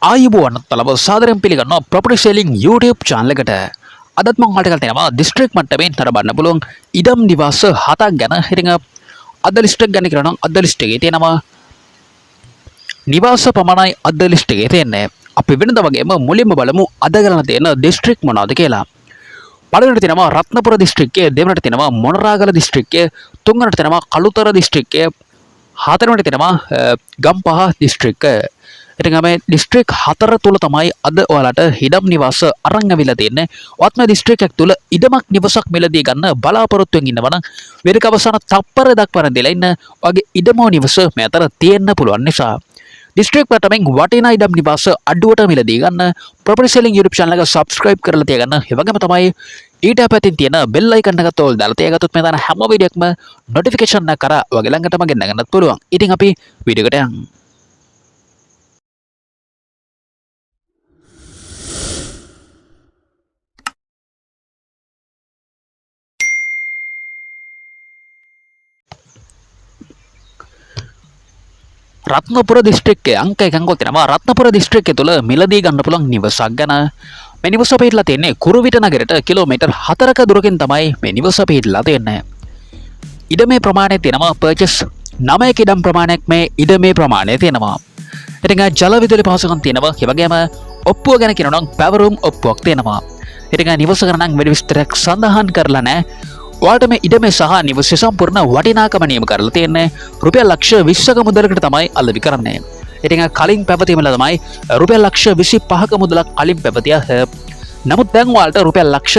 ආයුබෝවන් තලව සාදරයෙන් පිළිගන්නවා property selling YouTube channel එකට. අදත් මම ඔයාලට කියලා තියෙනවා district මට්ටමින් තරබන්න පුළුවන් ඉඩම් නිවාස 7ක් ගැන. ඉතින් අද list එක ගැන කියනවා නම් අද list එකේ තියෙනවා නිවාස පමණයි අද list එකේ තියෙන්නේ. අපි වෙනදා වගේම මුලින්ම බලමු අද ගණන තියෙන district මොනවද කියලා. පළවෙනිට තියෙනවා රත්නපුර දිස්ත්‍රික්කය, දෙවෙනිට තියෙනවා මොනරාගල දිස්ත්‍රික්කය, තුන්වෙනිට තියෙනවා කළුතර දිස්ත්‍රික්කය, හතරවෙනිට තියෙනවා ගම්පහ දිස්ත්‍රික්කය. ඉතින් මේ දිස්ත්‍රික් හතර තුල තමයි අද ඔයාලට ඉඩම් නිවාස අරන් අවිලා තියෙන්නේ. ඔයත් මේ දිස්ත්‍රික්කයක් තුල ඉඩමක් නිවසක් මිලදී ගන්න බලාපොරොත්තු වෙන්න ඉන්නවා නම් වෙරක අවසාන තප්පර දක්වන දෙලා ඉන්න ඔයගේ ඉඩමෝ නිවස මේ අතර තියෙන්න පුළුවන් නිසා දිස්ත්‍රික් මට්ටමින් වටිනා ඉඩම් නිවාස අඩුවට මිලදී ගන්න property selling YouTube channel එක subscribe කරලා තියාගන්න. ඒ වගේම තමයි ඊට පැත්තෙන් තියෙන bell icon එකත් ඕල් දාලා තියාගත්තොත් මේ දාන හැම වීඩියෝ එකම notification එක කරා ඔයගේ ළඟටම ගෙන්න ගන්නත් පුළුවන්. ඉතින් අපි වීඩියෝ එකට යමු. රත්නපුර දිස්ත්‍රික්කයේ අංක එකක් තියෙනවා. රත්නපුර දිස්ත්‍රික්කය තුල මිලදී ගන්න පුළුවන් නිවසක් ගැන. මේ නිවස පිටලා තියෙන්නේ කුරුවිට නගරයට කිලෝමීටර් 4ක දුරකින් තමයි මේ නිවස පිටලා තියෙන්නේ. ඉඩමේ ප්‍රමාණය තියෙනවා පර්චේස් 9ක ඉඩම් ප්‍රමාණයක් මේ ඉඩමේ ප්‍රමාණය තියෙනවා. ඉතින් ජල විදුලි පහසුකම් තියෙනවා. ඒ වගේම ඔප්පුව ගැන කියනවා නම් පැවරුම් ඔප්පුවක් තියෙනවා. ඉතින් නිවස ගැන නම් වැඩි විස්තරයක් සඳහන් කරලා නැහැ. ඔයාලට මේ ඉඩමේ සහ නිවසේ සම්පූර්ණ වටිනාකම නියම කරලා තියෙන්නේ රුපියල් ලක්ෂ 20ක මුදලකට තමයි අලෙවි කරන්නේ. ඉතින් කලින් පැවතීමල තමයි රුපියල් ලක්ෂ 25ක මුදලක් කලින් පැවතිය. නමුත් දැන් ඔයාලට රුපියල් ලක්ෂ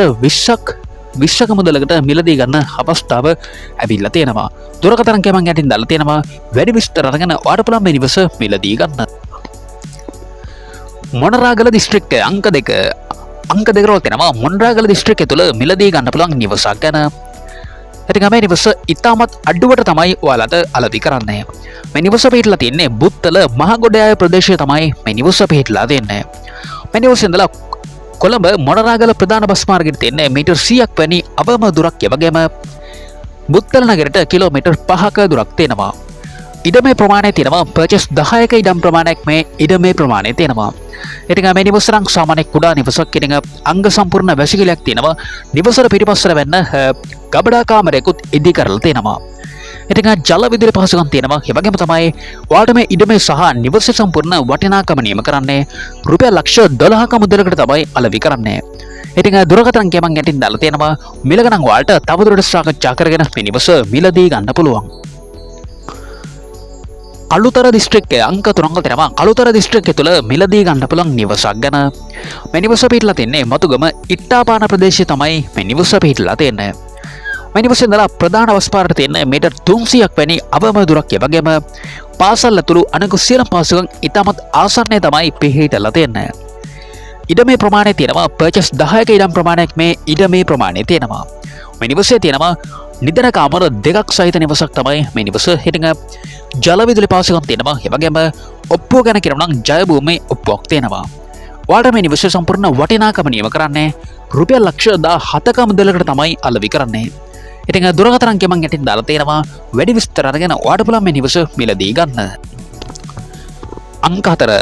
20ක මුදලකට මිලදී ගන්න අවස්ථාව ලැබිලා තියෙනවා. දුරකථන කැමං යටින් දාලා තියෙනවා. වැඩි විස්තර අරගෙන ඔයාලට පුළුවන් මේ නිවස මිලදී ගන්න. මොනරාගල දිස්ත්‍රික්කයේ අංක 2 අංක 2 වල තියෙනවා මොනරාගල දිස්ත්‍රික්කය තුල මිලදී ගන්න පුළුවන් නිවසක් ගැන. ඉතින් මේ නිවස ඉතාමත් අඩුවට තමයි ඔයාලට අලෙවි කරන්නේ. මේ නිවස පිටලා තියෙන්නේ බුත්තල මහගොඩයාය ප්‍රදේශයේ තමයි මේ නිවස පිටලා තියෙන්නේ. මේ නිවසේ ඉඳලා කොළඹ මොනරාගල ප්‍රධාන බස් මාර්ගයට තියෙන්නේ මීටර් 100ක් වැනි අවම දුරක්. ඒ වගේම බුත්තල නගරයට කිලෝමීටර් 5ක දුරක් තියෙනවා. ඉඩමේ ප්‍රමාණය තියෙනවා පර්චේස් 10ක ඉඩම් ප්‍රමාණයක් මේ ඉඩමේ ප්‍රමාණය තියෙනවා. ඉතින් මේ නිවස නම් සාමාන්‍ය කුඩා නිවසක්. ඉතින් අංග සම්පූර්ණ වැසිකිළියක් තියෙනවා. නිවසට පිටිපස්සට වෙන්න ගබඩා කාමරයකුත් ඉදි කරලා තියෙනවා. ඉතින් ජල විදුලි පහසුකම් තියෙනවා. ඒ වගේම තමයි ඔයාලට මේ ඉඩමේ සහ නිවසේ සම්පූර්ණ වටිනාකම නියම කරන්නේ රුපියල් ලක්ෂ 12ක මුදලකට තමයි අලෙවි කරන්නේ. ඉතින් දුරකථන කැමං යටින් දාලා තියෙනවා. මිල ගණන් ඔයාලට තවදුරටත් සාකච්ඡා කරගෙන මේ නිවස මිලදී ගන්න පුළුවන්. කළුතර දිස්ත්‍රික්කයේ අංක 3ක තියෙනවා. කළුතර දිස්ත්‍රික්කය තුල මිලදී ගන්න පුළුවන් නිවසක් ගැන. මේ නිවස පිටලා තියෙන්නේ මතුගම ඉට්ටාපාන ප්‍රදේශයේ තමයි මේ නිවස පිටලා තියෙන්නේ. මේ නිවසේ ඉඳලා ප්‍රධාන බස් පාරට තියෙන මීටර් 300ක් වැනි අවම දුරක්. ඒ වගේම පාසල් ඇතුළු අනෙකුත් සියලු පහසුකම් ඉතාමත් ආසන්නයේ තමයි පිහිටලා තියෙන්නේ. ඉඩමේ ප්‍රමාණය තියෙනවා පර්චේස් 10ක ඉඩම් ප්‍රමාණයක් මේ ඉඩමේ ප්‍රමාණය තියෙනවා. මේ නිවසේ තියෙනවා නිදන කාමර දෙකක් සහිත නිවසක් තමයි මේ නිවස. ඉතින් ජල විදුලි පහසුකම් තියෙනවා. ඒ වගේම ඔප්පුව ගැන කියනවා නම් ජයභූමි ඔප්පුවක් තියෙනවා. ඔයාලට මේ නිවසේ සම්පූර්ණ වටිනාකම නියම කරන්නේ රුපියල් ලක්ෂ 17ක මුදලකට තමයි අලෙවි කරන්නේ. ඉතින් දුරකථන කැමං යටින් දාලා තියෙනවා. වැඩි විස්තර අරගෙන ඔයාලට පුළුවන් මේ නිවස මිලදී ගන්න. අංක 4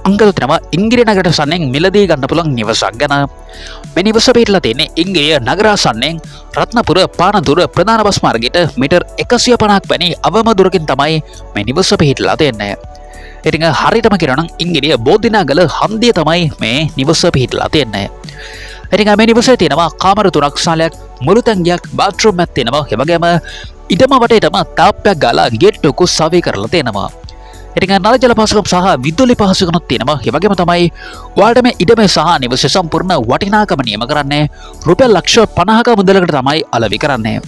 අංක 3 තියෙනවා ඉංගිරිය නගරයට සම්නෙන් මිලදී ගන්න පුළුවන් නිවසක් ගැන. මේ නිවස පිටලා තියෙන්නේ ඉංගිරිය නගර සම්නෙන් රත්නපුර පානදුර ප්‍රධාන බස් මාර්ගයට මීටර් 150ක් වැනි අවම දුරකින් තමයි මේ නිවස පිටලා තියෙන්නේ. ඉතින් හරියටම කියනවා නම් ඉංගිරිය බෝධිනාගල හන්දිය තමයි මේ නිවස පිටලා තියෙන්නේ. ඉතින් මේ නිවසේ තියෙනවා කාමර 3ක් සාලයක් මුළු තැන්ගයක් බාත්රූම් එකක් තියෙනවා. ඒ වගේම ඉඩම වටේටම තාප්පයක් ගාලා ගේට්ටුවක සවි කරලා තියෙනවා. ඉතින් නල ජල පහසුකම් සහ විදුලි පහසුකම්ත් තියෙනවා. ඒ වගේම තමයි ඔයාලට මේ ඉඩමේ සහ නිවසේ සම්පූර්ණ වටිනාකම නියම කරන්නේ රුපියල් ලක්ෂ 50ක මුදලකට තමයි අලෙවි කරන්නේ.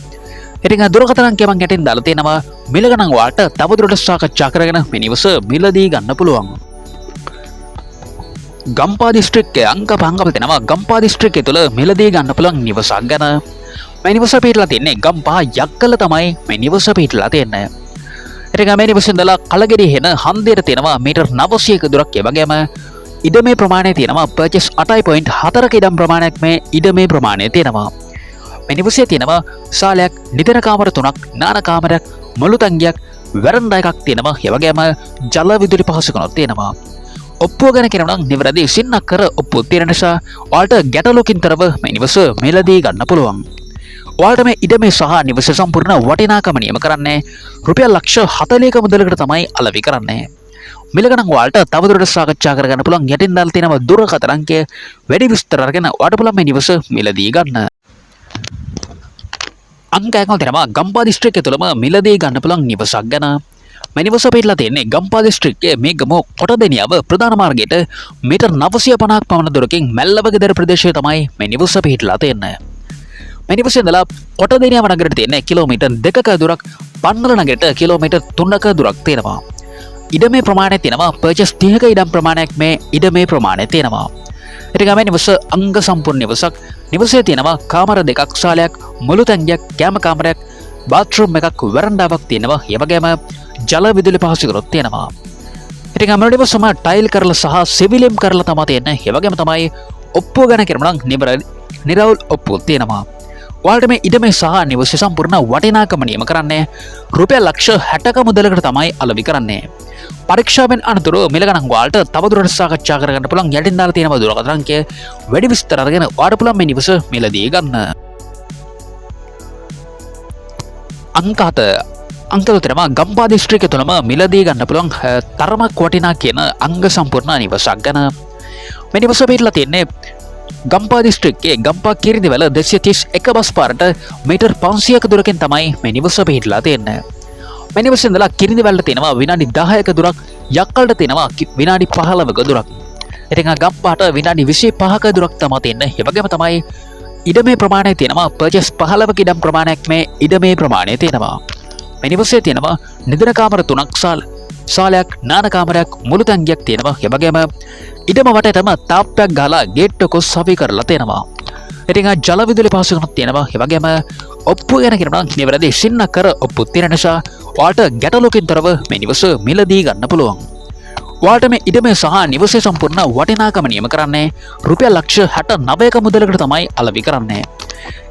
ඉතින් දුරකථන කැමං යටින් දාලා තියෙනවා. මිල ගණන් ඔයාලට තවදුරටත් සාකච්ඡා කරගෙන මේ නිවස මිලදී ගන්න පුළුවන්. ගම්පා දිස්ත්‍රික්කයේ අංක 5ක තියෙනවා. ගම්පා දිස්ත්‍රික්කය තුල මිලදී ගන්න පුළුවන් නිවසක් ගැන. මේ නිවස පිටලා තියෙන්නේ ගම්පහ යක්කල තමයි මේ නිවස පිටලා තියෙන්නේ. ඉතින් මේ නිවසේ ඉඳලා කලගෙඩි හෙන හන්දියට තියෙනවා මීටර් 900ක දුරක්. ඒ වගේම ඉඩමේ ප්‍රමාණය තියෙනවා පර්චේස් 8.4ක ඉඩම් ප්‍රමාණයක් මේ ඉඩමේ ප්‍රමාණය තියෙනවා. මේ නිවසේ තියෙනවා ශාලයක්, නිදන කාමර 3ක්, නාන කාමරයක්, මුළු තංගයක්, වැරන්දා එකක් තියෙනවා. ඒ වගේම ජල විදුලි පහසුකම්ක් තියෙනවා. ඔප්පුව ගැන කියනවා නම් නිවැරදි සින්නක් කර ඔප්පුව තියෙන නිසා ඔයාලට ගැටලුවකින් තොරව මේ නිවස මිලදී ගන්න පුළුවන්. ඔයාලට මේ ඉඩමේ සහ නිවස සම්පූර්ණ වටිනාකම නියම කරන්නේ රුපියල් ලක්ෂ 40ක මුදලකට තමයි අලෙවි කරන්නේ. මිල ගණන් ඔයාලට තවදුරටත් සාකච්ඡා කරගන්න පුළුවන්. යටින් දාලා තියෙනවා දුරකථන අංකය. වැඩි විස්තර අරගෙන ඔයාලට පුළුවන් මේ නිවස මිලදී ගන්න. අංක එකක් තියෙනවා ගම්පා දිස්ත්‍රික්කය තුළම මිලදී ගන්න පුළුවන් නිවසක් ගැන. මේ නිවස පිටලා තියෙන්නේ ගම්පා දිස්ත්‍රික්කයේ මේගම කොටදෙනියව ප්‍රධාන මාර්ගයට මීටර් 950ක් පමණ දුරකින් මැල්ලව ගෙදර ප්‍රදේශයේ තමයි මේ නිවස පිටලා තියෙන්නේ. මේ නිවසේ ඉඳලා කොටදෙනියව නගරයට තියෙන කිලෝමීටර් 2ක දුරක්, පන්නල නගරයට කිලෝමීටර් 3ක දුරක් තියෙනවා. ඉඩමේ ප්‍රමාණය තියෙනවා පර්චස් 30ක ඉඩම් ප්‍රමාණයක් මේ ඉඩමේ ප්‍රමාණය තියෙනවා. ඉතින් මේ නිවස අංග සම්පූර්ණ නිවසක්. නිවසේ තියෙනවා කාමර දෙකක්, ශාලයක්, මුළු තැන්ගයක්, කැම කාමරයක්, බාත්රූම් එකක්, වරණ්ඩාවක් තියෙනවා. ඒ වගේම ජල විදුලි පහසුකම් තියෙනවා. ඉතින් මේ නිවසම ටයිල් කරලා සහ සිවිලිම් කරලා තමයි තියෙන්නේ. ඒ වගේම තමයි ඔප්පුව ගැන කියනවා නම් නිරවුල් ඔප්පුව තියෙනවා. ඔයාලට මේ ඉඩමේ සහ නිවසේ සම්පූර්ණ වටිනාකම නියම කරන්නේ රුපියල් ලක්ෂ 60ක මුදලකට තමයි අලෙවි කරන්නේ. පරීක්ෂාවෙන් අනතුරු මිල ගණන් ඔයාලට තවදුරටත් සාකච්ඡා කරගන්න පුළුවන්. යටින් දාලා තියෙනවා දුරකථන අංකය. වැඩි විස්තර අරගෙන ඔයාලට පුළුවන් මේ නිවස මිලදී ගන්න. අංක 7 අංකවල තියෙනවා ගම්පා දිස්ත්‍රික්කය තුළම මිලදී ගන්න පුළුවන් තරමක් වටිනා කියන අංග සම්පූර්ණ නිවසක් ගැන. මේ නිවස පිටලා තියෙන්නේ ගම්පා දිස්ත්‍රික්කයේ ගම්පා කිරිඳිවැල 231 බස් පාරට මීටර් 500ක දුරකින් තමයි මේ නිවස පිටලා තියෙන්නේ. මේ නිවසේ ඉඳලා කිරිඳිවැලට තියෙනවා විනාඩි 10ක දුරක්, යක්කලට තියෙනවා විනාඩි 15ක දුරක්. ඉතින් ගම්පාට විනාඩි 25ක දුරක් තමයි තියෙන්නේ. ඒ වගේම තමයි ඉඩමේ ප්‍රමාණය තියෙනවා පර්චස් 15ක ඉඩම් ප්‍රමාණයක් මේ ඉඩමේ ප්‍රමාණය තියෙනවා. මේ නිවසේ තියෙනවා නිදන කාමර 3ක්, ශාලයක්, නාන කාමරයක්, මුළු තැන්ගයක් තියෙනවා. ඒ වගේම ඉඩම වටේටම තාප්පයක් ගහලා ගේට්ටුවක සවි කරලා තියෙනවා. ඉතින් ජල විදුලි පහසුකම් තියෙනවා. ඒ වගේම ඔප්පුව ගැන කියනවා නිවැරදි සින්නක් කර ඔප්පුව තියෙන නිසා ඔයාලට ගැටලුවකින් තොරව මේ නිවස මිලදී ගන්න පුළුවන්. ඔයාලට මේ ඉඩමේ සහ නිවසේ සම්පූර්ණ වටිනාකම නියම කරන්නේ රුපියල් ලක්ෂ 69ක මුදලකට තමයි අලෙවි කරන්නේ.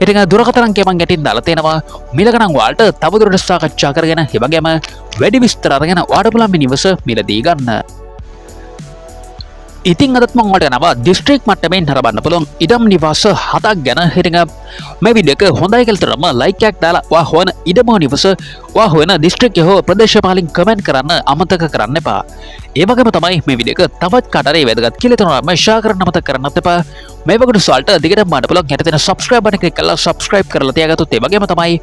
ඉතින් දුරකථන අංකය මම ගැටින් දාලා තියෙනවා. මිල ගණන් ඔයාලට තවදුරටත් සාකච්ඡා කරගෙන ඒ වගේම වැඩි විස්තර අරගෙන ඔයාලට පුළුවන් මේ නිවස මිලදී ගන්න. ඉතින් අදත් මම ඔයාලට යනවා දිස්ත්‍රික් මට්ටමින් හරබන්න පුළුවන් ඉඩම් නිවාස 7ක් ගැන. ඉතින් මේ වීඩියෝ එක හොඳයි කියලා තරම ලයික් එකක් දාලා ඔයා හොයන ඉඩම නිවස ඔයා හොයන දිස්ත්‍රික්කය හෝ ප්‍රදේශය පාලින් කමෙන්ට් කරන්න අමතක කරන්න එපා. ඒ වගේම තමයි මේ වීඩියෝ එක තවත් කාටරි වැදගත් කියලා තනවා මම ෂෙයා කරන්න අමතක කරන්නත් එපා. මේ වගේ සල්ට දිගටම බලන්න පුළුවන්. යට තියෙන subscribe බටන් ක්ලික් කරලා subscribe කරලා තියාගත්තොත් ඒ වගේම තමයි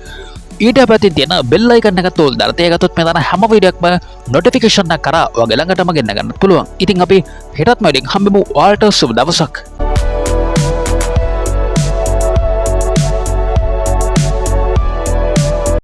ඊට පැත්තේ තියෙන bell icon එක තෝල් දාලා තියාගත්තොත් මේ දාන හැම වීඩියෝ එකක්ම notification එක කරා ඔයාගේ ළඟටම ගෙන්න ගන්න පුළුවන්. ඉතින් අපි හෙටත් මේ වීඩියෝ එක හම්බෙමු. ඔයාලට සුබ දවසක්.